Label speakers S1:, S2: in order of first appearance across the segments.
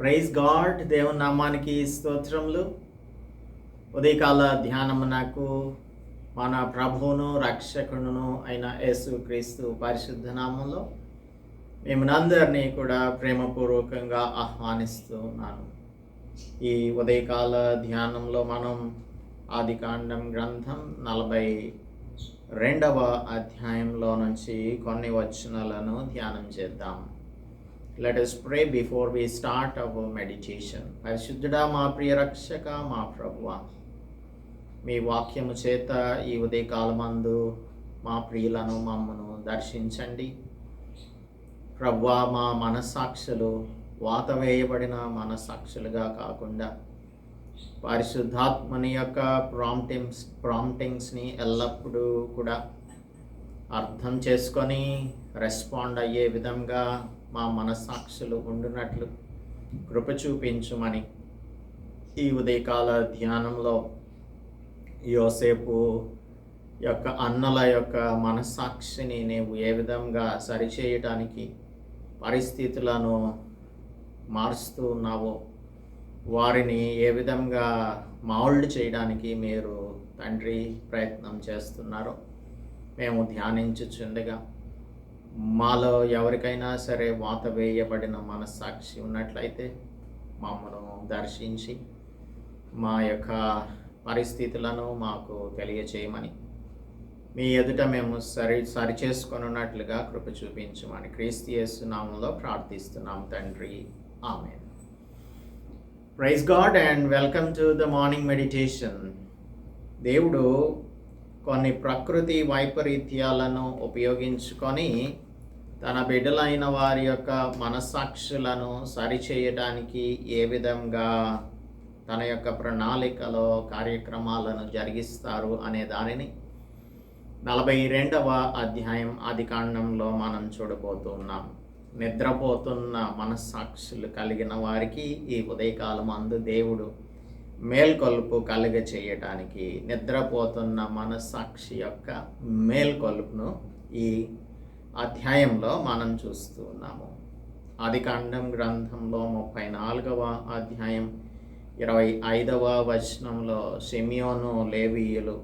S1: Praise God. దేవుని నామానికి స్తోత్రములు. ఉదయకాల ధ్యానమునకు మన ప్రభువును రక్షకుడును అయిన యేసుక్రీస్తు పరిశుద్ధ నామంలో మిమ్మల్ని కూడా ప్రేమపూర్వకంగా ఆహ్వానిస్తూ ఉన్నాను. ఈ ఉదయకాల ధ్యానంలో మనం ఆదికాండం గ్రంథం 42వ అధ్యాయంలో నుంచి కొన్ని వచనాలను ధ్యానం చేద్దాం. Let us pray before we start our meditation. పరిశుద్ధుడా, మా ప్రియ రక్షక, మా ప్రభువా, మీ వాక్యము చేత ఈ ఉదయకాలమందు మా ప్రియులను మమ్మను దర్శించండి. ప్రభువా, మా మనస్సాక్షులు వాతవేయబడిన మనస్సాక్షులుగా కాకుండా పరిశుద్ధాత్మని యొక్క ప్రాంప్టింగ్స్ని ఎల్లప్పుడూ కూడా అర్థం చేసుకొని రెస్పాండ్ అయ్యే విధంగా మా మనస్సాక్షులు ఉండునట్లు కృప చూపించుమని ఈ ఉదయకాల ధ్యానంలో యోసేపు యొక్క అన్నల యొక్క మనస్సాక్షిని నీవు ఏ విధంగా సరిచేయటానికి పరిస్థితులను మారుస్తూ ఉన్నావో, వారిని ఏ విధంగా మౌల్డ్ చేయడానికి మీరు తండ్రి ప్రయత్నం చేస్తున్నారో మేము ధ్యానించుచుండగా, మాలో ఎవరికైనా సరే వాత వేయబడిన మనస్సాక్షి ఉన్నట్లయితే మమ్మను దర్శించి మా యొక్క పరిస్థితులను మాకు తెలియచేయమని, మీ ఎదుట మేము సరిచేసుకొనున్నట్లుగా కృప చూపించమని క్రీస్తు యేసు నామములో ప్రార్థిస్తున్నాం తండ్రి, amen. Praise God and welcome to the morning meditation. దేవుడు కొన్ని ప్రకృతి వైపరీత్యాలను ఉపయోగించుకొని తన బిడ్డలైన వారి యొక్క మనస్సాక్షులను సరిచేయడానికి ఏ విధంగా తన యొక్క ప్రణాళికలో కార్యక్రమాలను జరిగిస్తారు అనే దానిని 42వ అధ్యాయం ఆదికాండంలో మనం చూడబోతున్నాం. నిద్రపోతున్న మనస్సాక్షులు కలిగిన వారికి ఈ ఉదయకాలం అందు దేవుడు మేల్కొల్పు కలుగ చేయటానికి నిద్రపోతున్న మనస్సాక్షి యొక్క మేల్కొల్పును ఈ అధ్యాయంలో మనం చూస్తూ ఉన్నాము. ఆదికాండం గ్రంథంలో 34వ అధ్యాయం 25వ వచనంలో షిమియోను లేవీయులు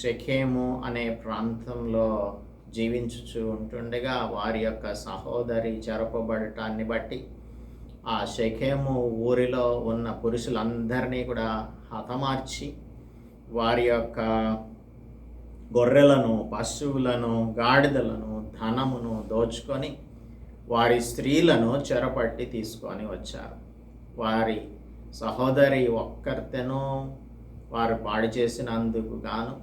S1: షెకెము అనే ప్రాంతంలో జీవించుచూ ఉంటుండగా వారి యొక్క సహోదరి చెరపబడటాన్ని బట్టి ఆ షెకెము ఊరిలో ఉన్న పురుషులందరినీ కూడా హతమార్చి వారి యొక్క గొర్రెలను, పశువులను, గాడిదలను, ధనమును దోచుకొని వారి స్త్రీలను చెరపట్టి తీసుకొని వచ్చారు. వారి సహోదరి ఒక్కరితేనో వారు పాడు చేసినందుకు గాను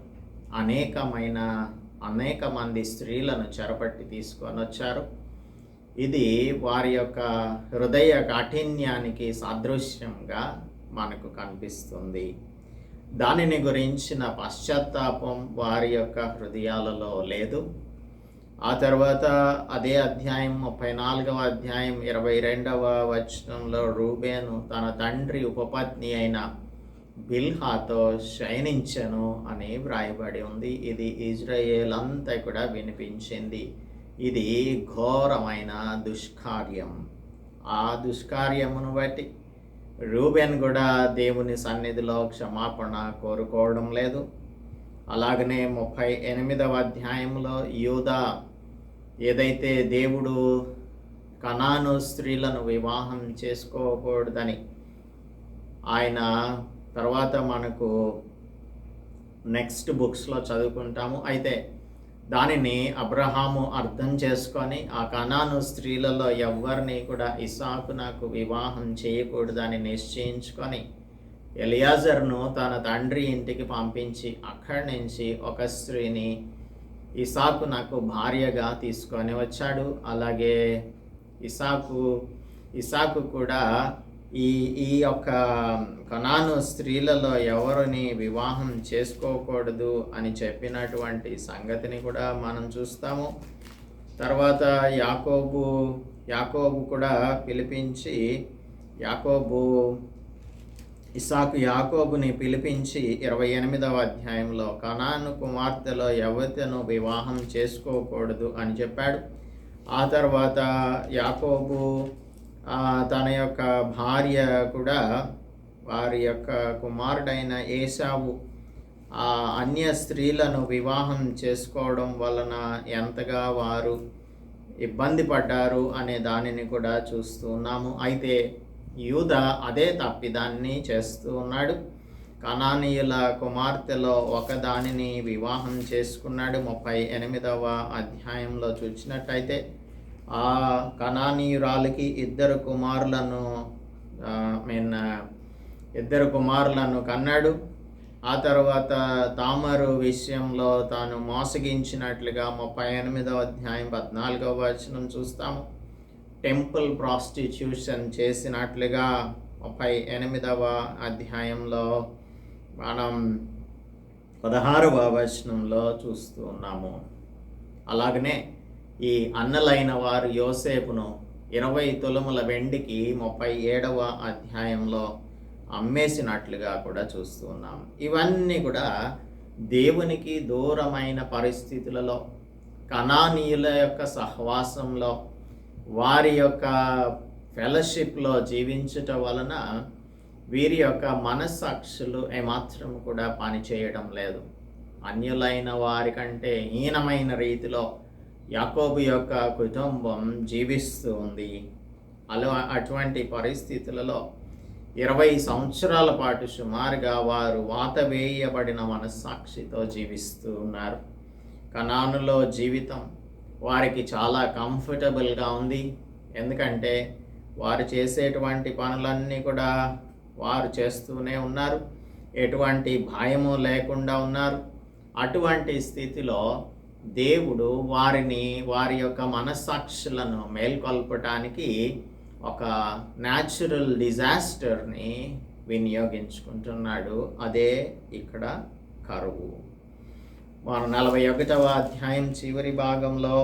S1: అనేక మంది స్త్రీలను చెరపట్టి తీసుకొని వచ్చారు. ఇది వారి యొక్క హృదయ కాఠిన్యానికి సాదృశ్యంగా మనకు కనిపిస్తుంది. దానిని గురించిన పశ్చాత్తాపం వారి యొక్క హృదయాలలో లేదు. ఆ తర్వాత అదే అధ్యాయం 34వ అధ్యాయం 22వ వచనంలో రూబేను తన తండ్రి ఉపపత్ని అయిన బిల్హాతో శయనించెను అని వ్రాయబడి ఉంది. ఇది ఇజ్రాయేల్ అంతా కూడా వినిపించింది. ఇది ఘోరమైన దుష్కార్యం. ఆ దుష్కార్యమును బట్టి రూబెన్ కూడా దేవుని సన్నిధిలో క్షమాపణ కోరుకోవడం లేదు. అలాగనే 38వ అధ్యాయంలో యూదా ఏదైతే దేవుడు కనాను స్త్రీలను వివాహం చేసుకోకూడదని ఆయన తర్వాత మనకు నెక్స్ట్ బుక్స్లో చదువుకుంటాము. అయితే దానిని అబ్రహాము అర్థం చేసుకొని ఆ కనాను స్త్రీలలో ఎవరిని కూడా ఇస్సాకునకు వివాహం చేయకూడదని నిశ్చయించుకొని ఎలియాజర్ను తన తండ్రి ఇంటికి పంపించి అక్కడి నుంచి ఒక స్త్రీని ఇస్సాకునకు భార్యగా తీసుకొని వచ్చాడు. అలాగే ఇస్సాకు కూడా ఈ యొక్క కనాను స్త్రీలలో ఎవరిని వివాహం చేసుకోకూడదు అని చెప్పినటువంటి సంగతిని కూడా మనం చూస్తాము. తర్వాత యాకోబు కూడా పిలిపించి యాకోబుని పిలిపించి 28వ అధ్యాయంలో కనాను కుమార్తెలో ఎవరితోనూ వివాహం చేసుకోకూడదు అని చెప్పాడు. ఆ తర్వాత యాకోబు తన యొక్క భార్య కూడా వారి యొక్క కుమారుడైన ఏశావు అన్య స్త్రీలను వివాహం చేసుకోవడం వలన ఎంతగా వారు ఇబ్బంది పడ్డారు అనే దానిని కూడా చూస్తూ ఉన్నాము. అయితే యూదా అదే తప్పిదాన్ని చేస్తూ ఉన్నాడు. కనానీయుల కుమార్తెలో ఒకదానిని వివాహం చేసుకున్నాడు. 38వ అధ్యాయంలో చూసినట్టయితే ఆ కనానీయురాలికి ఇద్దరు కుమారులను కన్నాడు. ఆ తర్వాత తామరు విషయంలో తాను మోసగించినట్లుగా 38వ అధ్యాయం 14వ వచనం చూస్తాము. టెంపుల్ ప్రాస్టిట్యూషన్ చేసినట్లుగా 38వ అధ్యాయంలో మనం 16వ వచనంలో చూస్తూ ఉన్నాము. అలాగనే ఈ అన్నలైన వారు యోసేపును 20 తులముల వెండికి 37వ అధ్యాయంలో అమ్మేసినట్లుగా కూడా చూస్తూ ఉన్నాం. ఇవన్నీ కూడా దేవునికి దూరమైన పరిస్థితులలో, కనానీయుల యొక్క సహవాసంలో, వారి యొక్క ఫెలోషిప్లో జీవించటం వలన వీరి యొక్క మనస్సాక్షులు ఏమాత్రం కూడా పనిచేయడం లేదు. అన్యులైన వారి కంటే హీనమైన రీతిలో యాకోబు యొక్క కుటుంబం జీవిస్తూ ఉంది. అటువంటి పరిస్థితులలో 20 సంవత్సరాల పాటు సుమారుగా వారు వాత వేయబడిన మనస్సాక్షితో జీవిస్తూ ఉన్నారు. కనానులో జీవితం వారికి చాలా కంఫర్టబుల్గా ఉంది. ఎందుకంటే వారు చేసేటువంటి పనులన్నీ కూడా వారు చేస్తూనే ఉన్నారు. ఎటువంటి భయము లేకుండా ఉన్నారు. అటువంటి స్థితిలో దేవుడు వారి యొక్క మనస్సాక్షులను మేల్కొల్పటానికి ఒక న్యాచురల్ డిజాస్టర్ని వినియోగించుకుంటున్నాడు. అదే ఇక్కడ కరువు. మన 41వ అధ్యాయం చివరి భాగంలో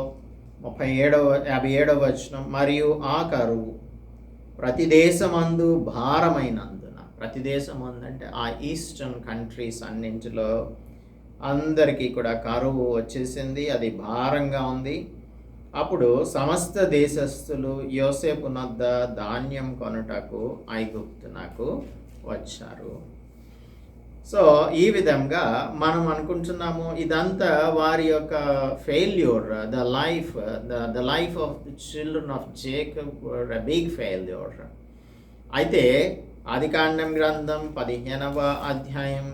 S1: 57వ వచనం, మరియు ఆ కరువు ప్రతి దేశమందు భారమైనందున, ప్రతి దేశమందు అంటే ఆ ఈస్టర్న్ కంట్రీస్ అన్నింటిలో అందరికీ కూడా కరువు వచ్చేసింది. అది భారంగా ఉంది. అప్పుడు సమస్త దేశస్థులు యోసేపు నద్ద ధాన్యం కొనుటకు ఐగుప్తునకు వచ్చారు. సో ఈ విధంగా మనం అనుకుంటున్నాము ఇదంతా వారి యొక్క failure. The life of the children of Jacob were a big failure. అయితే ఆదికాండం గ్రంథం 15వ అధ్యాయం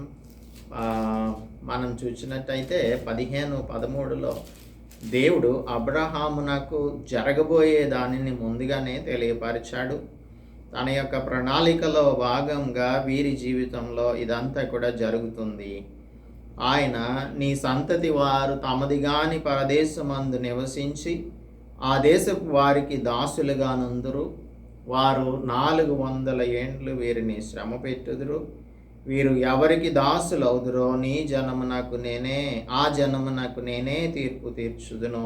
S1: మనం చూసినట్టయితే 15:13లో దేవుడు అబ్రహామునకు జరగబోయే దానిని ముందుగానే తెలియపరిచాడు. తన యొక్క ప్రణాళికలో భాగంగా వీరి జీవితంలో ఇదంతా కూడా జరుగుతుంది. ఆయన, నీ సంతతి వారు తమదిగాని పరదేశమందు నివసించి ఆ దేశపు వారికి దాసులుగా నుందురు. వారు 400 ఏండ్లు వీరిని శ్రమ పెట్టుదురు. వీరు ఎవరికి దాసులవుదురో ఆ జనమునకు నేనే తీర్పు తీర్చుదును.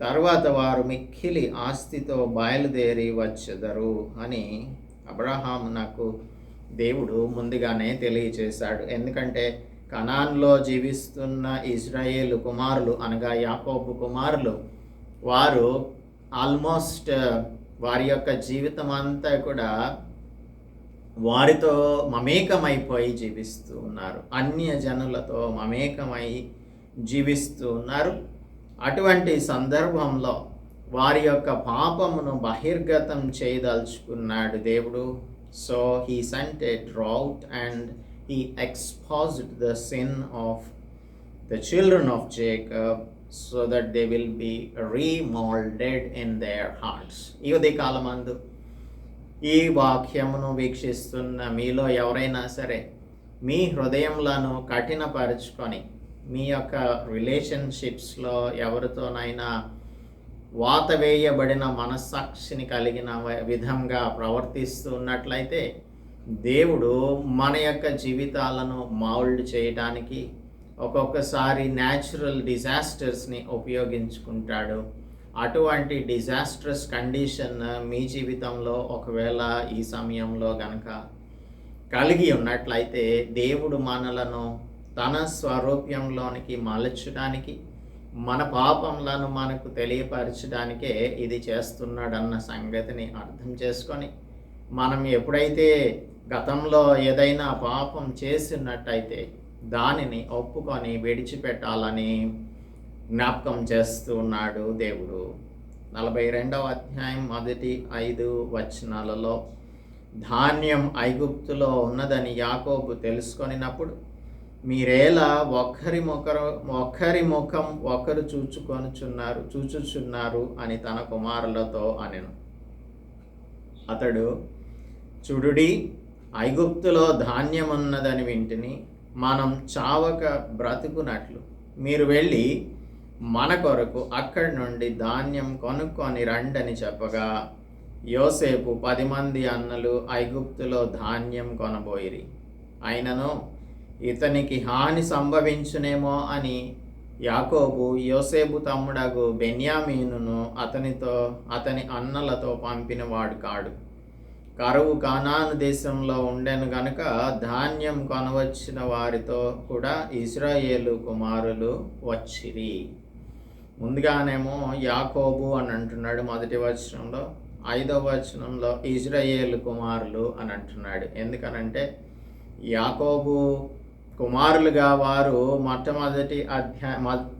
S1: తర్వాత వారు మిక్కిలి ఆస్తితో బయలుదేరి వచ్చెదరు అని అబ్రహామునకు దేవుడు ముందుగానే తెలియచేశాడు. ఎందుకంటే కనాన్లో జీవిస్తున్న ఇజ్రాయేలు కుమారులు అనగా యాకోబు కుమారులు వారు ఆల్మోస్ట్ వారి యొక్క జీవితం అంతా కూడా వారితో మమేకమైపోయి జీవిస్తూ ఉన్నారు. అన్య జనులతో మమేకమై జీవిస్తూ ఉన్నారు. అటువంటి సందర్భంలో వారి యొక్క పాపమును బహిర్గతం చేయదలుచుకున్నాడు దేవుడు. So he sent a drought and he exposed the sin of the children of Jacob so that they will be remoulded in their hearts. ఈ ఉదయకాలమందు ఈ వాక్యమును వీక్షిస్తున్న మీలో ఎవరైనా సరే మీ హృదయంలను కఠినపరుచుకొని మీ యొక్క రిలేషన్షిప్స్లో ఎవరితోనైనా వాత వేయబడిన మనస్సాక్షిని కలిగిన విధంగా ప్రవర్తిస్తున్నట్లయితే దేవుడు మన యొక్క జీవితాలను మౌల్డ్ చేయడానికి ఒక్కొక్కసారి న్యాచురల్ డిజాస్టర్స్ని ఉపయోగించుకుంటాడు. అటువంటి డిజాస్ట్రస్ కండిషన్ మీ జీవితంలో ఒకవేళ ఈ సమయంలో గనక కలిగి ఉన్నట్లయితే దేవుడు మనలను తన స్వరూప్యంలోనికి మలచడానికి మన పాపంలను మనకు తెలియపరచడానికే ఇది చేస్తున్నాడన్న సంగతిని అర్థం చేసుకొని మనం ఎప్పుడైతే గతంలో ఏదైనా పాపం చేసినట్టయితే దానిని ఒప్పుకొని విడిచిపెట్టాలని జ్ఞాపకం చేస్తూ ఉన్నాడు దేవుడు. 42వ అధ్యాయం 1-5 వచనాలలో ధాన్యం ఐగుప్తులో ఉన్నదని యాకోబు తెలుసుకొనినప్పుడు మీరేలా ఒక్కరి ముఖం ఒకరు చూచుచున్నారు అని తన కుమారులతో అనెను. అతడు, చూడుడి, ఐగుప్తులో ధాన్యం ఉన్నదని వింటిని, మనం చావక బ్రతుకునట్లు మీరు వెళ్ళి మన కొరకు అక్కడి నుండి ధాన్యం కొనుక్కొని రండని చెప్పగా యోసేపు 10 మంది అన్నలు ఐగుప్తులో ధాన్యం కొనబోయిరి. అయినను ఇతనికి హాని సంభవించునేమో అని యాకోబు యోసేపు తమ్ముడగు బెన్యామీనును అతని అన్నలతో పంపినవాడు కాడు. కరువు కానాను దేశంలో ఉండెను గనుక ధాన్యం కొనవచ్చిన వారితో కూడా ఇశ్రాయేలు కుమారులు వచ్చిరి. ముందుగానేమో యాకోబు అని అంటున్నాడు 1వ వచనంలో, 5వ వచనంలో ఇశ్రాయేలు కుమారులు అని అంటున్నాడు. ఎందుకనంటే యాకోబు కుమారులుగా వారు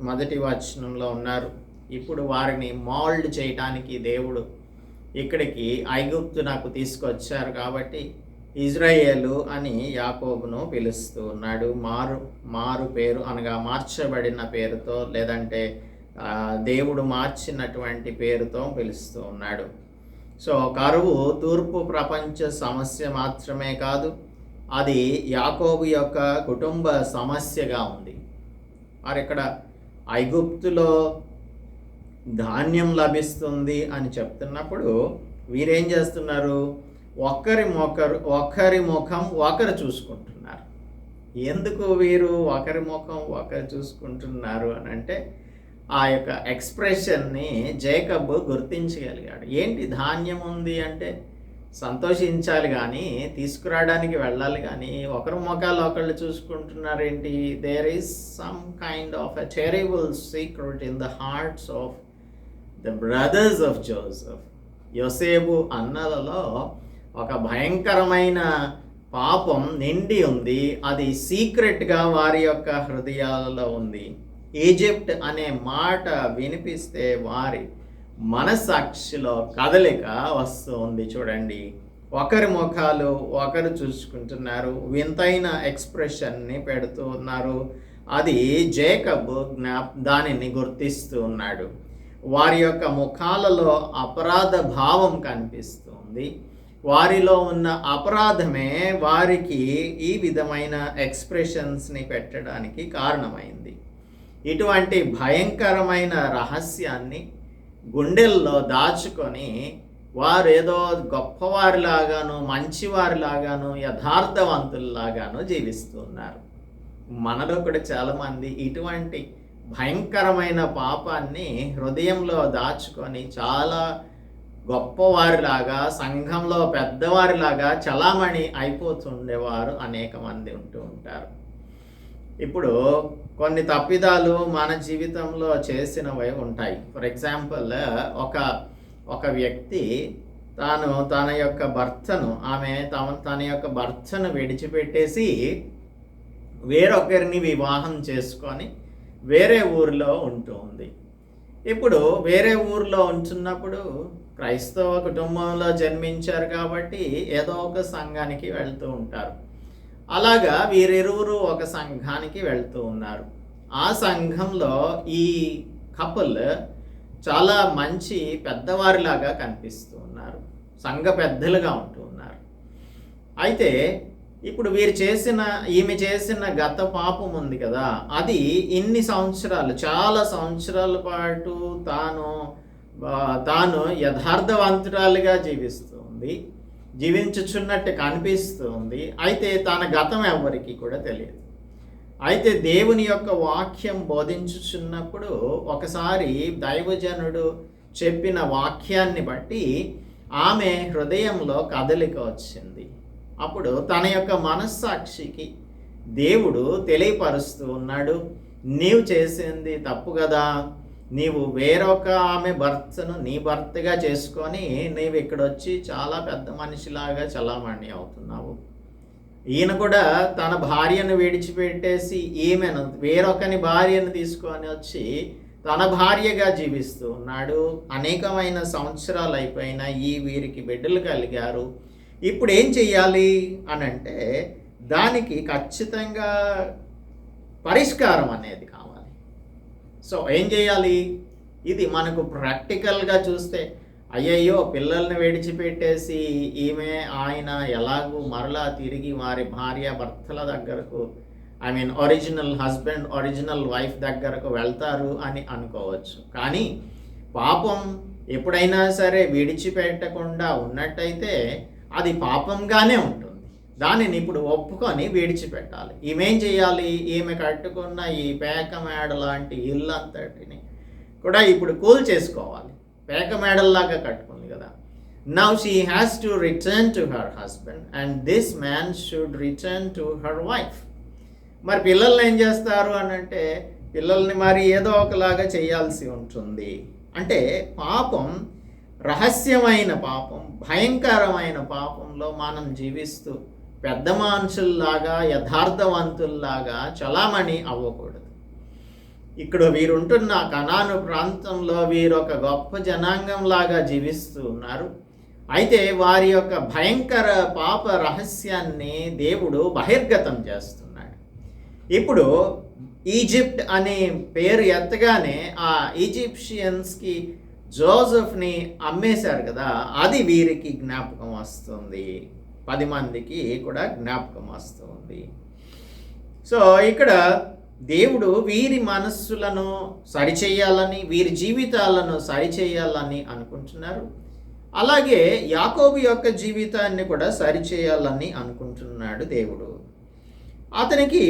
S1: మొదటి వచనంలో ఉన్నారు. ఇప్పుడు వారిని మౌల్డ్ చేయటానికి దేవుడు ఇక్కడికి ఐగుప్తునకు తీసుకొచ్చారు కాబట్టి ఇజ్రాయేలు అని యాకోబును పిలుస్తూ ఉన్నాడు. మారు పేరు అనగా మార్చబడిన పేరుతో, లేదంటే దేవుడు మార్చినటువంటి పేరుతో పిలుస్తూ ఉన్నాడు. సో కరువు తూర్పు ప్రపంచ సమస్య మాత్రమే కాదు, అది యాకోబు యొక్క కుటుంబ సమస్యగా ఉంది. మరి ఇక్కడ ఐగుప్తులో ధాన్యం లభిస్తుంది అని చెప్తున్నప్పుడు వీరేం చేస్తున్నారు? ఒకరి ముఖం ఒకరు చూసుకుంటున్నారు. ఎందుకు వీరు ఒకరి ముఖం ఒకరు చూసుకుంటున్నారు అని అంటే ఆ యొక్క ఎక్స్ప్రెషన్ని జేకబ్ గుర్తించగలిగాడు. ఏంటి ధాన్యం ఉంది అంటే సంతోషించాలి కానీ తీసుకురావడానికి వెళ్ళాలి కానీ ఒకరి ముఖాలు ఒకళ్ళు చూసుకుంటున్నారేంటి? There is some kind of a terrible secret in the hearts of the brothers of Joseph. Yosepu అన్నలలో ఒక భయంకరమైన పాపం నిండి ఉంది. అది సీక్రెట్గా వారి యొక్క హృదయాలలో ఉంది. ఈజిప్ట్ అనే మాట వినిపిస్తే వారి మనస్సాక్షిలో కదలిక వస్తుంది. చూడండి, ఒకరి ముఖాలు ఒకరు చూసుకుంటున్నారు, వింతైన ఎక్స్ప్రెషన్ని పెడుతూ ఉన్నారు. అది జేకబ్ దానిని గుర్తిస్తూ ఉన్నాడు. వారి యొక్క ముఖాలలో అపరాధ భావం కనిపిస్తుంది. వారిలో ఉన్న అపరాధమే వారికి ఈ విధమైన ఎక్స్ప్రెషన్స్ని పెట్టడానికి కారణమైంది. ఇటువంటి భయంకరమైన రహస్యాన్ని గుండెల్లో దాచుకొని వారు ఏదో గొప్పవారిలాగాను, మంచివారిలాగాను, యథార్థవంతుల్లాగాను జీవిస్తున్నారు. మనలో కూడా చాలామంది ఇటువంటి భయంకరమైన పాపాన్ని హృదయంలో దాచుకొని చాలా గొప్పవారిలాగా, సంఘంలో పెద్దవారిలాగా చలామణి అయిపోతుండేవారు అనేక మంది ఉంటూ ఉంటారు. ఇప్పుడు కొన్ని తప్పిదాలు మన జీవితంలో చేసినవి ఉంటాయి. ఫర్ ఎగ్జాంపుల్, ఒక వ్యక్తి తన యొక్క భర్తను తన యొక్క భర్తను విడిచిపెట్టేసి వేరొకరిని వివాహం చేసుకొని వేరే ఊరిలో ఉంటుంది. ఇప్పుడు వేరే ఊరిలో ఉంటున్నప్పుడు క్రైస్తవ కుటుంబంలో జన్మించారు కాబట్టి ఏదో ఒక సంఘానికి వెళ్తూ ఉంటారు. అలాగా వీరిరువురు ఒక సంఘానికి వెళ్తూ ఉన్నారు. ఆ సంఘంలో ఈ కపుల్ చాలా మంచి పెద్దవారిలాగా కనిపిస్తూ ఉన్నారు, సంఘ పెద్దలుగా ఉంటూ ఉన్నారు. అయితే ఇప్పుడు ఈమె చేసిన గత పాపం ఉంది కదా, అది ఇన్ని సంవత్సరాలు, చాలా సంవత్సరాల పాటు తాను యథార్థవంతురాలుగా జీవించుచున్నట్టు కనిపిస్తుంది. అయితే తన గతం ఎవరికి కూడా తెలియదు. అయితే దేవుని యొక్క వాక్యం బోధించుచున్నప్పుడు ఒకసారి దైవజనుడు చెప్పిన వాక్యాన్ని బట్టి ఆమె హృదయంలో కదలిక వచ్చింది. అప్పుడు తన యొక్క మనస్సాక్షికి దేవుడు తెలియపరుస్తూ ఉన్నాడు, నీవు చేసింది తప్పు కదా, నీవు వేరొక ఆమె భర్తను నీ భర్తగా చేసుకొని నీవు ఇక్కడ వచ్చి చాలా పెద్ద మనిషిలాగా చలామణి అవుతున్నావు. ఈయన కూడా తన భార్యను విడిచిపెట్టేసి ఈమెను వేరొకని భార్యను తీసుకొని వచ్చి తన భార్యగా జీవిస్తూ ఉన్నాడు. అనేకమైన సంవత్సరాలు అయిపోయినాయి, వీరికి బిడ్డలు కలిగారు. ఇప్పుడు ఏం చెయ్యాలి అని అంటే దానికి ఖచ్చితంగా పరిష్కారం అనేది కావాలి. సో ఏం చేయాలి? ఇది మనకు ప్రాక్టికల్గా చూస్తే అయ్యయ్యో పిల్లల్ని విడిచిపెట్టేసి ఈమె ఆయన ఎలాగూ మరలా తిరిగి వారి భార్య భర్తల దగ్గరకు ఒరిజినల్ హస్బెండ్ ఒరిజినల్ వైఫ్ దగ్గరకు వెళ్తారు అని అనుకోవచ్చు. కానీ పాపం ఎప్పుడైనా సరే విడిచిపెట్టకుండా ఉన్నట్టయితే అది పాపంగానే ఉంటుంది. దానిని ఇప్పుడు ఒప్పుకొని విడిచిపెట్టాలి. ఈమెం చేయాలి? ఈమె కట్టుకున్న ఈ పేక మేడ లాంటి ఇల్లు అంతటిని కూడా ఇప్పుడు కూల్ చేసుకోవాలి. పేక మేడల్లాగా కట్టుకుంది కదా. Now she has to return to her husband and this man should return to her wife. మరి పిల్లల్ని ఏం చేస్తారు అని అంటే పిల్లల్ని మరి ఏదో ఒకలాగా చేయాల్సి ఉంటుంది. అంటే పాపం, రహస్యమైన పాపం, భయంకరమైన పాపంలో మనం జీవిస్తూ పెద్ద మనుషుల్లాగా యథార్థవంతుల్లాగా చలామణి అవ్వకూడదు. ఇక్కడ వీరుంటున్న కనాను ప్రాంతంలో వీరొక గొప్ప జనాంగంలాగా జీవిస్తూ ఉన్నారు. అయితే వారి యొక్క భయంకర పాప రహస్యాన్ని దేవుడు బహిర్గతం చేస్తున్నాడు. ఇప్పుడు ఈజిప్ట్ అనే పేరు ఎత్తగానే ఆ ఈజిప్షియన్స్కి జోసెఫ్ని అమ్మేశారు కదా, అది వీరికి జ్ఞాపకం వస్తుంది. 10 మందికి కూడా జ్ఞాపకం వస్తుంది. సో ఇక్కడ దేవుడు వీరి మనస్సులను సరిచేయాలని, వీరి జీవితాలను సరిచేయాలని అనుకుంటున్నారు. అలాగే యాకోబు యొక్క జీవితాన్ని కూడా సరిచేయాలని అనుకుంటున్నాడు దేవుడు. అతనికి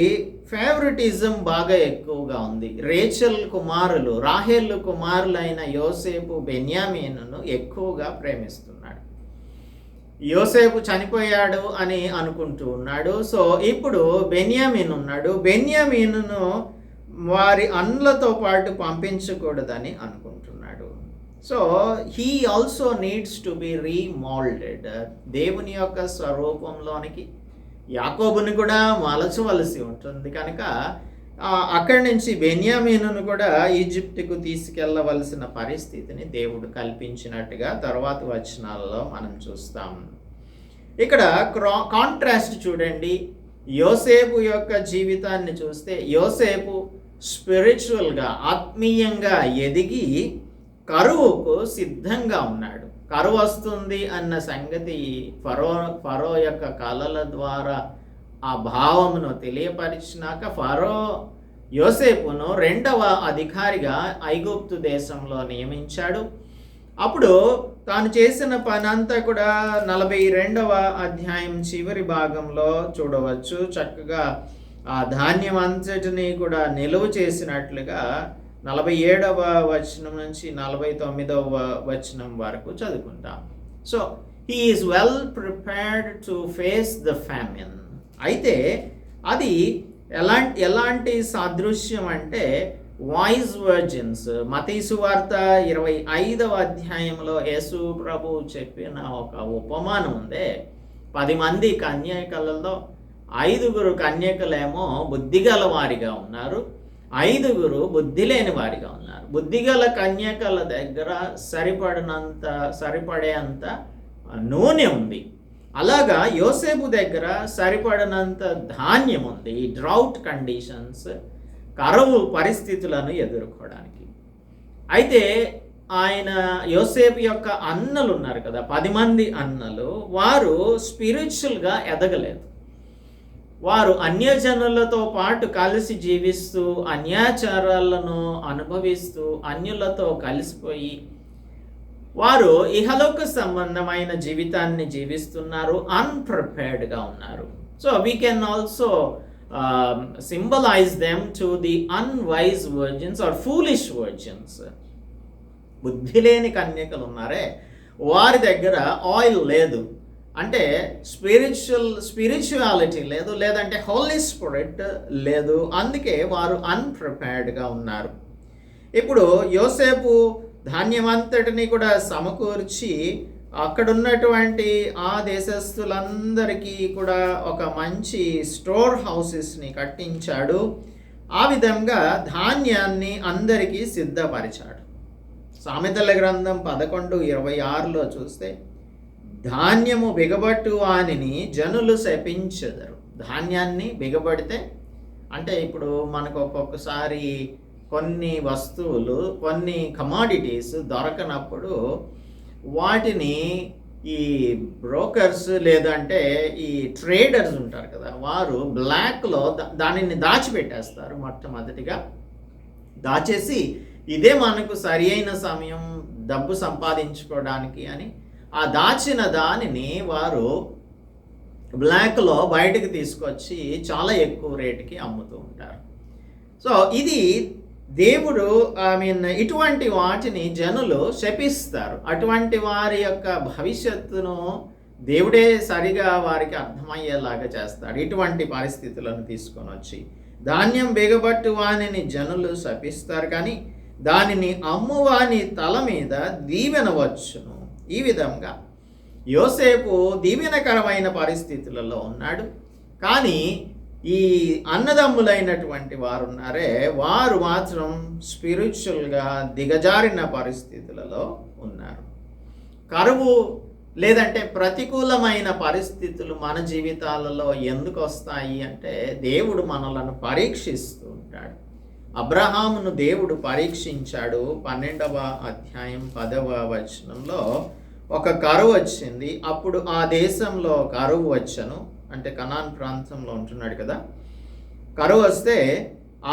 S1: ఫేవరెటిజం బాగా ఎక్కువగా ఉంది. రేచల్ కుమారులు, రాహేలు కుమారులైన యోసేపు బెన్యామీనును ఎక్కువగా ప్రేమిస్తున్నాడు. యోసేపు చనిపోయాడు అని అనుకుంటూ ఉన్నాడు. సో ఇప్పుడు బెన్యామీన్ ఉన్నాడు. బెన్యామీనును వారి అన్నలతో పాటు పంపించకూడదని అనుకుంటున్నాడు. So he also needs to be remoulded. దేవుని యొక్క స్వరూపంలోనికి యాకోబుని కూడా మలచవలసి ఉంటుంది. కనుక అక్కడి నుంచి బెన్యామీనును కూడా ఈజిప్టుకు తీసుకెళ్ళవలసిన పరిస్థితిని దేవుడు కల్పించినట్టుగా తర్వాత వచనాలలో మనం చూస్తాం. ఇక్కడ కాంట్రాస్ట్ చూడండి. యోసేపు యొక్క జీవితాన్ని చూస్తే యోసేపు స్పిరిచువల్గా, ఆత్మీయంగా ఎదిగి కరువుకు సిద్ధంగా ఉన్నాడు. కరువు వస్తుంది అన్న సంగతి ఫరో యొక్క కలల ద్వారా ఆ భావమును తెలియపరిచినాక ఫరో యోసేపును 2వ అధికారిగా ఐగుప్తు దేశంలో నియమించాడు. అప్పుడు తాను చేసిన పనంతా కూడా 42వ అధ్యాయం చివరి భాగంలో చూడవచ్చు. చక్కగా ఆ ధాన్యం అంతటిని కూడా నిలువ చేసినట్లుగా 47వ వచనం నుంచి 49వ వచనం వరకు చదువుకుంటాం. So he is well prepared to face the famine. అయితే అది ఎలాంటి సాదృశ్యం అంటే వాయిస్ వర్జిన్స్. మత్తయి సువార్త 25వ అధ్యాయంలో యేసు ప్రభు చెప్పిన ఒక ఉపమానం ఉంది. 10 మంది కన్యకలలో 5 కన్యకలేమో బుద్ధిగల వారిగా ఉన్నారు, 5 బుద్ధి లేని వారిగా ఉన్నారు. బుద్ధిగల కన్యకల దగ్గర సరిపడేంత నూనె ఉంది. అలాగా యోసేపు దగ్గర సరిపడనంత ధాన్యం ఉంది. డ్రౌట్ కండిషన్స్, కరువు పరిస్థితులను ఎదుర్కోవడానికి. అయితే ఆయన యోసేపు యొక్క అన్నలు ఉన్నారు కదా, 10 మంది అన్నలు, వారు స్పిరిచువల్గా ఎదగలేదు. వారు అన్యజనులతో పాటు కలిసి జీవిస్తూ అన్యాచారాలను అనుభవిస్తూ అన్యులతో కలిసిపోయి వారు ఇహలోక సంబంధమైన జీవితాన్ని జీవిస్తున్నారు, అన్ప్రిపేర్డ్గా ఉన్నారు. So we can also symbolize them to the unwise virgins or foolish virgins. బుద్ధి లేని కన్యకలు ఉన్నారే, వారి దగ్గర ఆయిల్ లేదు. అంటే స్పిరిచువాలిటీ లేదు, లేదంటే హోలీ స్పిరిట్ లేదు. అందుకే వారు అన్ప్రిపేర్డ్గా ఉన్నారు. ఇప్పుడు యోసేపు ధాన్యమంతటిని కూడా సమకూర్చి అక్కడున్నటువంటి ఆ దేశస్థులందరికీ కూడా ఒక మంచి స్టోర్ హౌసెస్ని కట్టించాడు. ఆ విధంగా ధాన్యాన్ని అందరికీ సిద్ధపరిచాడు. సామెతల గ్రంథం 11:26లో చూస్తే, ధాన్యము బిగబట్టు వానిని జనులు శపించెదరు. ధాన్యాన్ని బిగబడితే అంటే ఇప్పుడు మనకు ఒక్కొక్కసారి కొన్ని వస్తువులు, కొన్ని కమాడిటీస్ దొరకనప్పుడు వాటిని ఈ బ్రోకర్స్ లేదంటే ఈ ట్రేడర్స్ ఉంటారు కదా, వారు బ్లాక్లో దానిని దాచిపెట్టేస్తారు. మొట్టమొదటిగా దాచేసి ఇదే మనకు సరి అయిన సమయం డబ్బు సంపాదించుకోవడానికి అని ఆ దాచిన దానిని వారు బ్లాక్లో బయటకు తీసుకొచ్చి చాలా ఎక్కువ రేటుకి అమ్ముతూ ఉంటారు. సో ఇది దేవుడు ఇటువంటి వాటిని జనులు శపిస్తారు. అటువంటి వారి యొక్క భవిష్యత్తును దేవుడే సరిగా వారికి అర్థమయ్యేలాగా చేస్తాడు. ఇటువంటి పరిస్థితులను తీసుకొని వచ్చి ధాన్యం బిగబట్టు వానిని జనులు శపిస్తారు, కానీ దానిని అమ్మువాని తల మీద దీవెన వచ్చును. ఈ విధంగా యోసేపు దీవెనకరమైన పరిస్థితులలో ఉన్నాడు. కానీ ఈ అన్నదమ్ములైనటువంటి వారు ఉన్నారే, వారు మాత్రం స్పిరిచువల్గా దిగజారిన పరిస్థితులలో ఉన్నారు. కరువు లేదంటే ప్రతికూలమైన పరిస్థితులు మన జీవితాలలో ఎందుకు వస్తాయి అంటే, దేవుడు మనలను పరీక్షిస్తూ ఉంటాడు. అబ్రహామును దేవుడు పరీక్షించాడు. 12వ అధ్యాయం 10వ వచనంలో ఒక కరువు వచ్చింది. అప్పుడు ఆ దేశంలో కరువు వచ్చను, అంటే కనాన్ ప్రాంతంలో ఉంటున్నాడు కదా. కరువు వస్తే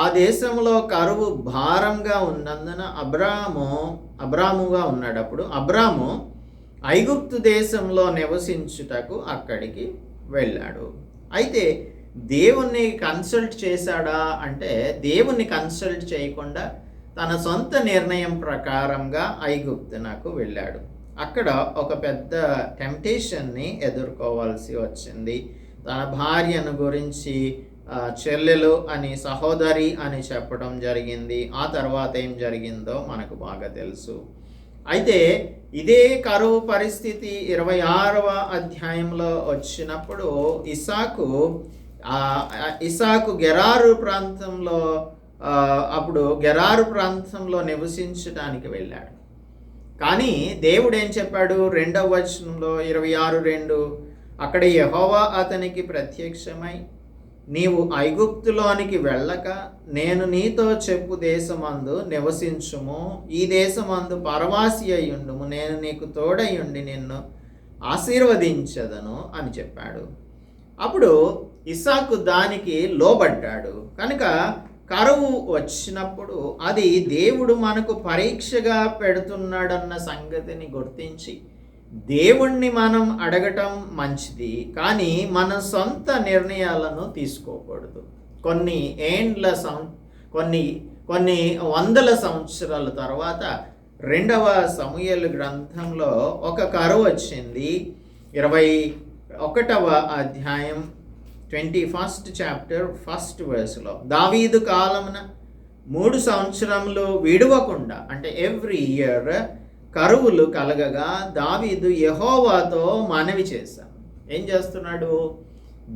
S1: ఆ దేశంలో కరువు భారంగా ఉన్నందున అబ్రాముగా ఉన్నాడు. అప్పుడు అబ్రాము ఐగుప్తు దేశంలో నివసించుటకు అక్కడికి వెళ్ళాడు. అయితే దేవుణ్ణి కన్సల్ట్ చేశాడా అంటే, దేవుణ్ణి కన్సల్ట్ చేయకుండా తన సొంత నిర్ణయం ప్రకారంగా ఐగుప్తునకు వెళ్ళాడు. అక్కడ ఒక పెద్ద టెంప్టేషన్ని ఎదుర్కోవాల్సి వచ్చింది. తన భార్యను గురించి చెల్లెలు అని, సహోదరి అని చెప్పడం జరిగింది. ఆ తర్వాత ఏం జరిగిందో మనకు బాగా తెలుసు. అయితే ఇదే కరువు పరిస్థితి 26వ అధ్యాయంలో వచ్చినప్పుడు ఇసాకు గెరారు ప్రాంతంలో ప్రాంతంలో నివసించడానికి వెళ్ళాడు. కానీ దేవుడు ఏం చెప్పాడు? 2వ వచనంలో 26:2 అక్కడ యెహోవా అతనికి ప్రత్యక్షమై, నీవు ఐగుప్తులోనికి వెళ్ళక నేను నీతో చెప్పు దేశమందు నివసించుము, ఈ దేశమందు పరవాసి అయ్యుండుము, నేను నీకు తోడయ్యుండి నిన్ను ఆశీర్వదించదను అని చెప్పాడు. అప్పుడు ఇస్సాకు దానికి లోబడ్డాడు. కనుక కరువు వచ్చినప్పుడు అది దేవుడు మనకు పరీక్షగా పెడుతున్నాడన్న సంగతిని గుర్తించి దేవుణ్ణి మనం అడగటం మంచిది, కానీ మన సొంత నిర్ణయాలను తీసుకోకూడదు. కొన్ని వందల సంవత్సరాల తర్వాత 2వ సమూయేలు గ్రంథంలో ఒక కరువు వచ్చింది. 21వ అధ్యాయం 21st చాప్టర్ 1st verseలో, దావీదు కాలమున 3 సంవత్సరములు విడవకుండా, అంటే ఎవ్రీ ఇయర్ కరువులు కలగగా దావీదు యెహోవాతో మనవి చేశాను. ఏం చేస్తున్నాడు?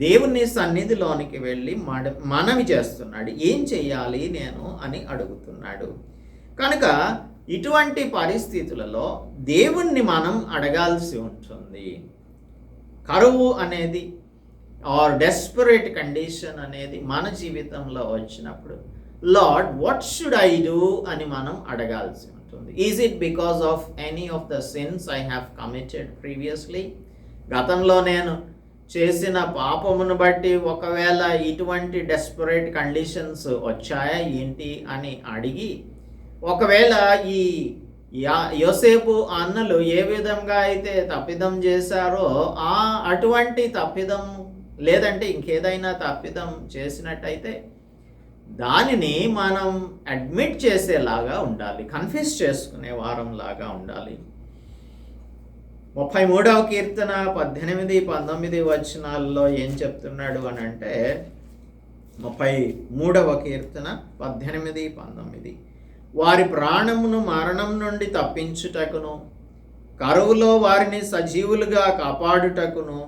S1: దేవుని సన్నిధిలోనికి వెళ్ళి మనవి చేస్తున్నాడు. ఏం చెయ్యాలి నేను అని అడుగుతున్నాడు. కనుక ఇటువంటి పరిస్థితులలో దేవుణ్ణి మనం అడగాల్సి ఉంటుంది. కరువు అనేది ఆర్ డెస్పరేట్ కండిషన్ అనేది మన జీవితంలో వచ్చినప్పుడు, lord what should I do అని మనం అడగాల్సి ఉంటుంది. Is it because of any of the sins I have committed previously? గతంలో నేను చేసిన పాపమును బట్టి ఒకవేళ ఇటువంటి డెస్పరేట్ కండిషన్స్ వచ్చాయా ఏంటి అని అడిగి, ఒకవేళ ఈ యోసేపు అన్నలు ఏ విధంగా అయితే తప్పిదం చేశారో అటువంటి తప్పిదం లేదంటే ఇంకేదైనా తప్పిదం చేసినట్టయితే దానిని మనం అడ్మిట్ చేసేలాగా ఉండాలి, కన్ఫెస్ చేసుకునే వారంలాగా ఉండాలి. 33వ కీర్తన 18, 19 వచనాల్లో ఏం చెప్తున్నాడు అని అంటే, 33వ కీర్తన 18, 19, వారి ప్రాణమును మరణం నుండి తప్పించుటకును, కరువులో వారిని సజీవులుగా కాపాడుటకును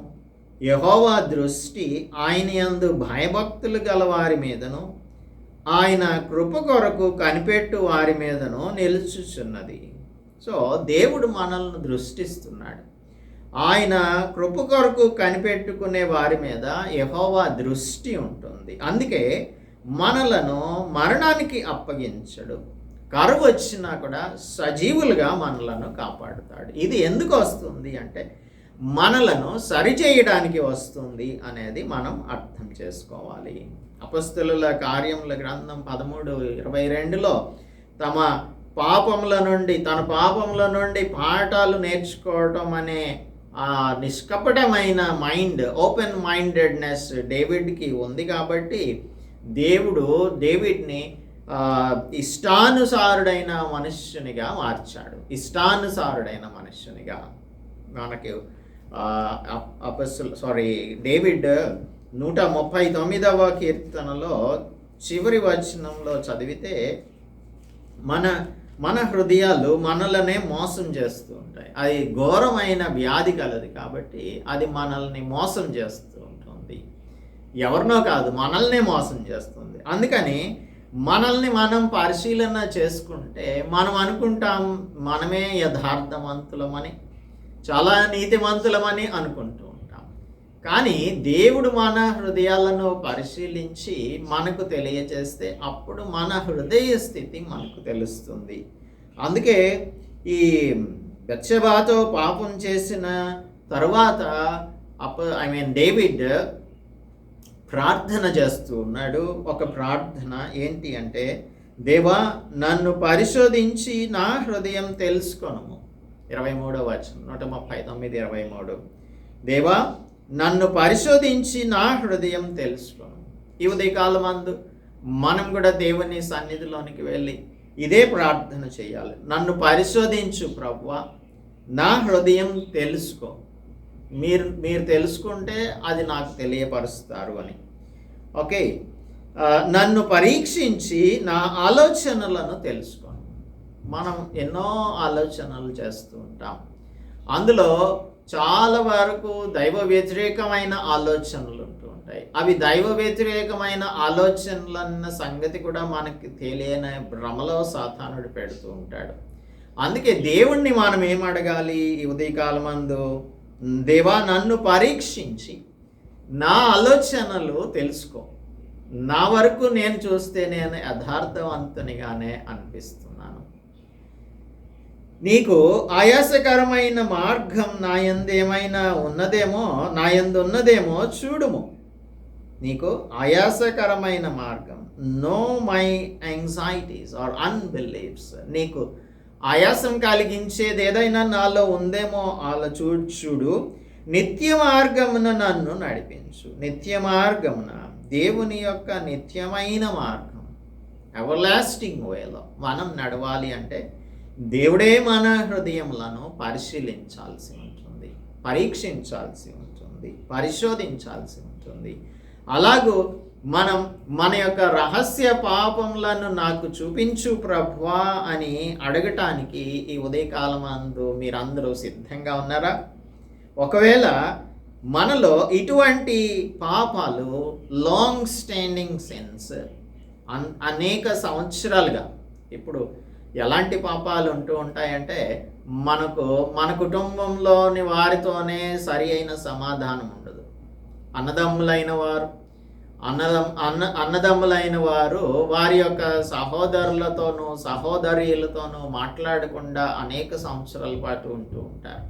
S1: యెహోవా దృష్టి ఆయన యందు భయభక్తులు గల వారి మీదను, ఆయన కృప కొరకు కనిపెట్టు వారి మీదను నిలుచుచున్నది. సో దేవుడు మనల్ని దృష్టిస్తున్నాడు. ఆయన కృప కొరకు కనిపెట్టుకునే వారి మీద యెహోవా దృష్టి ఉంటుంది. అందుకే మనలను మరణానికి అప్పగించడు. కరువు వచ్చినా కూడా సజీవులుగా మనలను కాపాడుతాడు. ఇది ఎందుకు వస్తుంది అంటే మనలను సరిచేయడానికి వస్తుంది అనేది మనం అర్థం చేసుకోవాలి. అపొస్తలుల కార్యముల గ్రంథం 13:22లో తన పాపముల నుండి పాఠాలు నేర్చుకోవటం అనే నిష్కపటమైన మైండ్, ఓపెన్ మైండెడ్నెస్ డేవిడ్కి ఉంది. కాబట్టి దేవుడు డేవిడ్ని ఇష్టానుసారుడైన మనుష్యునిగా మార్చాడు. ఇష్టానుసారుడైన మనుష్యునిగా మనకి డేవిడ్ 139వ కీర్తనలో చివరి వచనంలో చదివితే మన హృదయాలు మనలనే మోసం చేస్తూ ఉంటాయి. అది ఘోరమైన వ్యాధి కలది కాబట్టి అది మనల్ని మోసం చేస్తూ ఉంటుంది. ఎవరినో కాదు, మనల్నే మోసం చేస్తుంది. అందుకని మనల్ని మనం పరిశీలన చేసుకుంటే మనం అనుకుంటాం మనమే యథార్థవంతులమని, చాలా నీతిమంతులమని అనుకుంటూ ఉంటాం. కానీ దేవుడు మన హృదయాలను పరిశీలించి మనకు తెలియజేస్తే అప్పుడు మన హృదయ స్థితి మనకు తెలుస్తుంది. అందుకే ఈ బెత్షెబాతో పాపం చేసిన తరువాత డేవిడ్ ప్రార్థన చేస్తూ ఉన్నాడు. ఒక ప్రార్థన ఏంటి అంటే, దేవా నన్ను పరిశోధించి నా హృదయం తెలుసుకొనుము. 23వ వచనం 139:23. దేవా నన్ను పరిశోధించి నా హృదయం తెలుసుకొను. ఈ ఉదయకాలమందు మనం కూడా దేవుని సన్నిధిలోనికి వెళ్ళి ఇదే ప్రార్థన చేయాలి. నన్ను పరిశోధించు ప్రభువా, నా హృదయం తెలుసుకో. మీరు తెలుసుకుంటే అది నాకు తెలియపరుస్తారు అని. ఓకే, నన్ను పరీక్షించి నా ఆలోచనలను తెలుసుకో. మనం ఎన్నో ఆలోచనలు చేస్తూ ఉంటాం. అందులో చాలా వరకు దైవ వ్యతిరేకమైన ఆలోచనలు ఉంటూ ఉంటాయి. అవి దైవ వ్యతిరేకమైన ఆలోచనలన్న సంగతి కూడా మనకి తెలియని భ్రమలో సాతానుడు పెడుతూ ఉంటాడు. అందుకే దేవుణ్ణి మనం ఏం అడగాలి ఈ ఉదయకాలమందు? దేవా నన్ను పరీక్షించి నా ఆలోచనలు తెలుసుకో. నా వరకు నేను చూస్తే నేను యథార్థవంతునిగానే అనిపిస్తున్నాను. నీకు ఆయాసకరమైన మార్గం నా యందు ఉన్నదేమో చూడుము. నీకు ఆయాసకరమైన మార్గం, నో మై యాంగ్జైటీస్ ఆర్ అన్బిలీఫ్స్. నీకు ఆయాసం కలిగించేది ఏదైనా నాలో ఉందేమో అలా చూడు. నిత్య మార్గమున నన్ను నడిపించు. నిత్య మార్గమున, దేవుని యొక్క నిత్యమైన మార్గం, ఎవర్లాస్టింగ్ వేలో మనం నడవాలి అంటే దేవుడే మన హృదయములను పరిశీలించాల్సి ఉంటుంది, పరీక్షించాల్సి ఉంటుంది, పరిశోధించాల్సి ఉంటుంది. అలాగూ మనం మన యొక్క రహస్య పాపములను నాకు చూపించు ప్రభువా అని అడగటానికి ఈ ఉదయకాలమందు మీరందరూ సిద్ధంగా ఉన్నారా? ఒకవేళ మనలో ఇటువంటి పాపాలు లాంగ్ స్టాండింగ్ సిన్స్ అనేక సంవత్సరాలుగా, ఇప్పుడు ఎలాంటి పాపాలు ఉంటూ ఉంటాయంటే మన కుటుంబంలోని వారితోనే సరి అయిన సమాధానం ఉండదు. అన్నదమ్ములైన వారు వారి యొక్క సహోదరులతోనూ సహోదరీలతోనూ మాట్లాడకుండా అనేక సంవత్సరాల పాటు ఉంటూ ఉంటారు.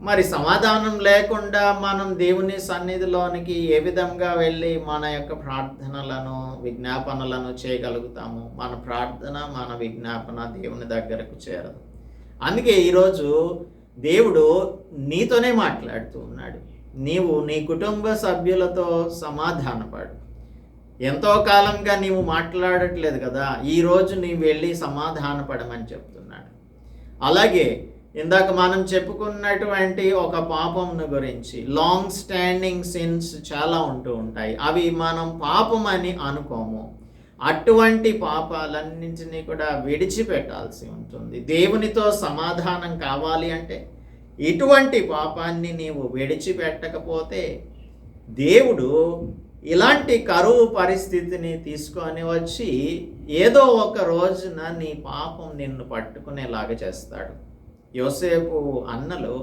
S1: మరి సమాధానం లేకుండా మనం దేవుని సన్నిధిలోనికి ఏ విధంగా వెళ్ళి మన యొక్క ప్రార్థనలను విజ్ఞాపనలను చేయగలుగుతాము? మన ప్రార్థన మన విజ్ఞాపన దేవుని దగ్గరకు చేరదు. అందుకే ఈరోజు దేవుడు నీతోనే మాట్లాడుతూ ఉన్నాడు. నీవు నీ కుటుంబ సభ్యులతో సమాధానపడు. ఎంతో కాలంగా నీవు మాట్లాడట్లేదు కదా, ఈరోజు నీవు వెళ్ళి సమాధానపడమని చెప్తున్నాడు. అలాగే ఇందాక మనం చెప్పుకున్నటువంటి ఒక పాపంను గురించి లాంగ్ స్టాండింగ్ సిన్స్ చాలా ఉంటూ ఉంటాయి. అవి మనం పాపం అని అనుకోము. అటువంటి పాపాలన్నింటినీ కూడా విడిచిపెట్టాల్సి ఉంటుంది. దేవునితో సమాధానం కావాలి అంటే ఇటువంటి పాపాన్ని నీవు విడిచిపెట్టకపోతే దేవుడు ఇలాంటి కరువు పరిస్థితిని తీసుకొని వచ్చి ఏదో ఒక రోజున నీ పాపం నిన్ను పట్టుకునేలాగా చేస్తాడు. యోసేపు అన్నలు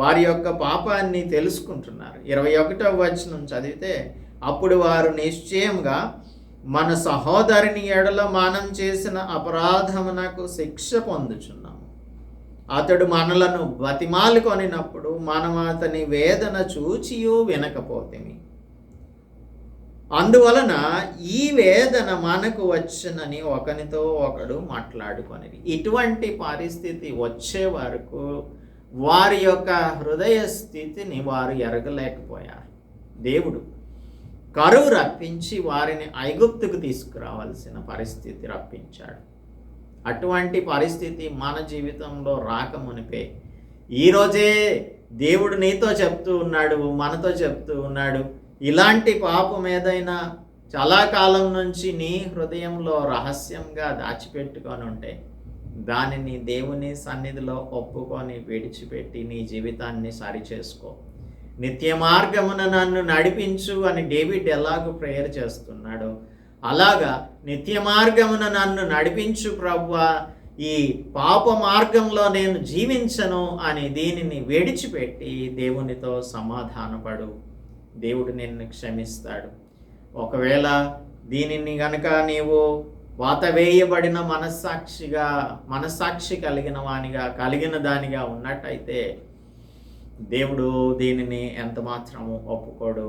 S1: వారి యొక్క పాపాన్ని తెలుసుకుంటున్నారు. 21వ వచనం చదివితే, అప్పుడు వారు నిశ్చయంగా మన సహోదరుని ఎడల మనం చేసిన అపరాధమునకు శిక్ష పొందుచున్నాము. అతడు మనలను బతిమాలు కొనినప్పుడు మనం అతని వేదన చూచియూ వినకపోతిమి. అందువలన ఈ వేదన మనకు వచ్చునని ఒకనితో ఒకడు మాట్లాడుకొనిరి. ఇటువంటి పరిస్థితి వచ్చే వరకు వారి యొక్క హృదయ స్థితిని వారు ఎరగలేకపోయారు. దేవుడు కరువు రప్పించి వారిని ఐగుప్తుకు తీసుకురావాల్సిన పరిస్థితి రప్పించాడు. అటువంటి పరిస్థితి మన జీవితంలో రాకమునిపే ఈరోజే దేవుడు నీతో చెప్తూ ఉన్నాడు, మనతో చెప్తూ ఉన్నాడు. ఇలాంటి పాపం ఏదైనా చాలా కాలం నుంచి నీ హృదయంలో రహస్యంగా దాచిపెట్టుకొని ఉంటే దానిని దేవుని సన్నిధిలో ఒప్పుకొని విడిచిపెట్టి నీ జీవితాన్ని సరిచేసుకో. నిత్య మార్గమున నన్ను నడిపించు అని డేవిడ్ ఎలాగో ప్రేయర్ చేస్తున్నాడో అలాగా నిత్య మార్గమున నన్ను నడిపించు ప్రభువా, ఈ పాప మార్గంలో నేను జీవించను అని దీనిని విడిచిపెట్టి దేవునితో సమాధానపడు. దేవుడు నిన్ను క్షమిస్తాడు. ఒకవేళ దీనిని గనక నీవు వాతవేయబడిన మనస్సాక్షి కలిగిన దానిగా ఉన్నట్టయితే దేవుడు దీనిని ఎంత మాత్రము ఒప్పుకోడు.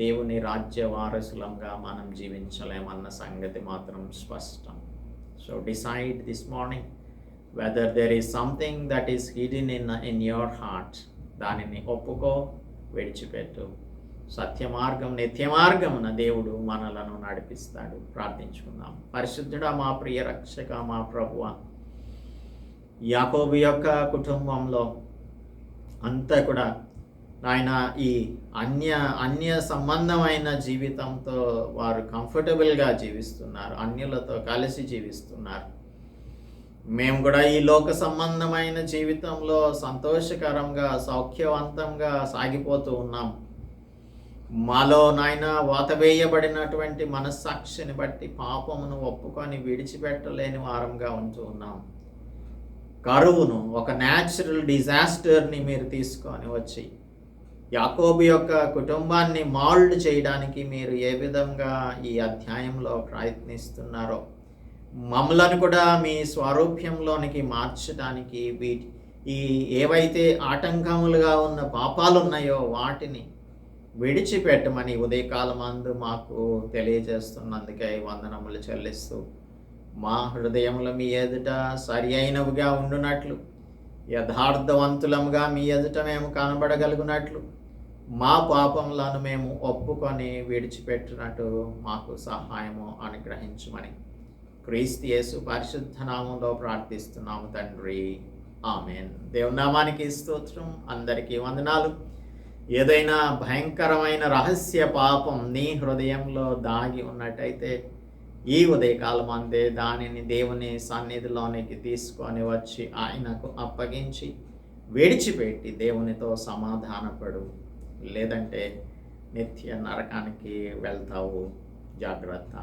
S1: దేవుని రాజ్య వారసులంగా మనం జీవించలేమన్న సంగతి మాత్రం స్పష్టం. So decide this morning whether there is something that is hidden in your heart. దానిని ఒప్పుకో, విడిచిపెట్టు. సత్య మార్గం, నిత్య మార్గమున దేవుడు మనలను నడిపిస్తాడు. ప్రార్థించుకుందాం. పరిశుద్ధుడా, మా ప్రియ రక్షక, మా ప్రభువా, యాకోబు యొక్క కుటుంబంలో అంతా కూడా ఆయన ఈ అన్య సంబంధమైన జీవితంతో వారు కంఫర్టబుల్గా జీవిస్తున్నారు, అన్యులతో కలిసి జీవిస్తున్నారు. మేము కూడా ఈ లోక సంబంధమైన జీవితంలో సంతోషకరంగా సౌఖ్యవంతంగా సాగిపోతూ ఉన్నాం. మాలో నాయన వాతవేయబడినటువంటి మనస్సాక్షిని బట్టి పాపమును ఒప్పుకొని విడిచిపెట్టలేని వారంగా ఉంటూ ఉన్నాం. కరువును, ఒక న్యాచురల్ డిజాస్టర్ని మీరు తీసుకొని వచ్చి యాకోబు యొక్క కుటుంబాన్ని మాల్డ్ చేయడానికి మీరు ఏ విధంగా ఈ అధ్యాయంలో ప్రయత్నిస్తున్నారో మమ్మలను కూడా మీ స్వరూప్యంలోనికి మార్చడానికి ఈ ఏవైతే ఆటంకములుగా ఉన్న పాపాలు ఉన్నాయో వాటిని విడిచిపెట్టమని ఉదయకాలమందు మాకు తెలియజేస్తున్నందుకే వందనములు చెల్లిస్తూ మా హృదయములు మీ ఎదుట సరి అయినవిగా ఉండునట్లు, యథార్థవంతులముగా మీ ఎదుట మేము కనబడగలుగునట్లు, మా పాపములను మేము ఒప్పుకొని విడిచిపెట్టినట్టు మాకు సహాయము అనుగ్రహించమని క్రీస్తు యేసు పరిశుద్ధ నామంలో ప్రార్థిస్తున్నాము తండ్రి. ఆమెన్. దేవుని నామానికి స్తోత్రం. అందరికీ వందనాలు. ఏదైనా భయంకరమైన రహస్య పాపం నీ హృదయంలో దాగి ఉన్నట్టయితే ఈ ఉదయకాలం అందే దానిని దేవుని సన్నిధిలోనికి తీసుకొని వచ్చి ఆయనకు అప్పగించి విడిచిపెట్టి దేవునితో సమాధానపడు. లేదంటే నిత్య నరకానికి వెళ్తావు. జాగ్రత్త.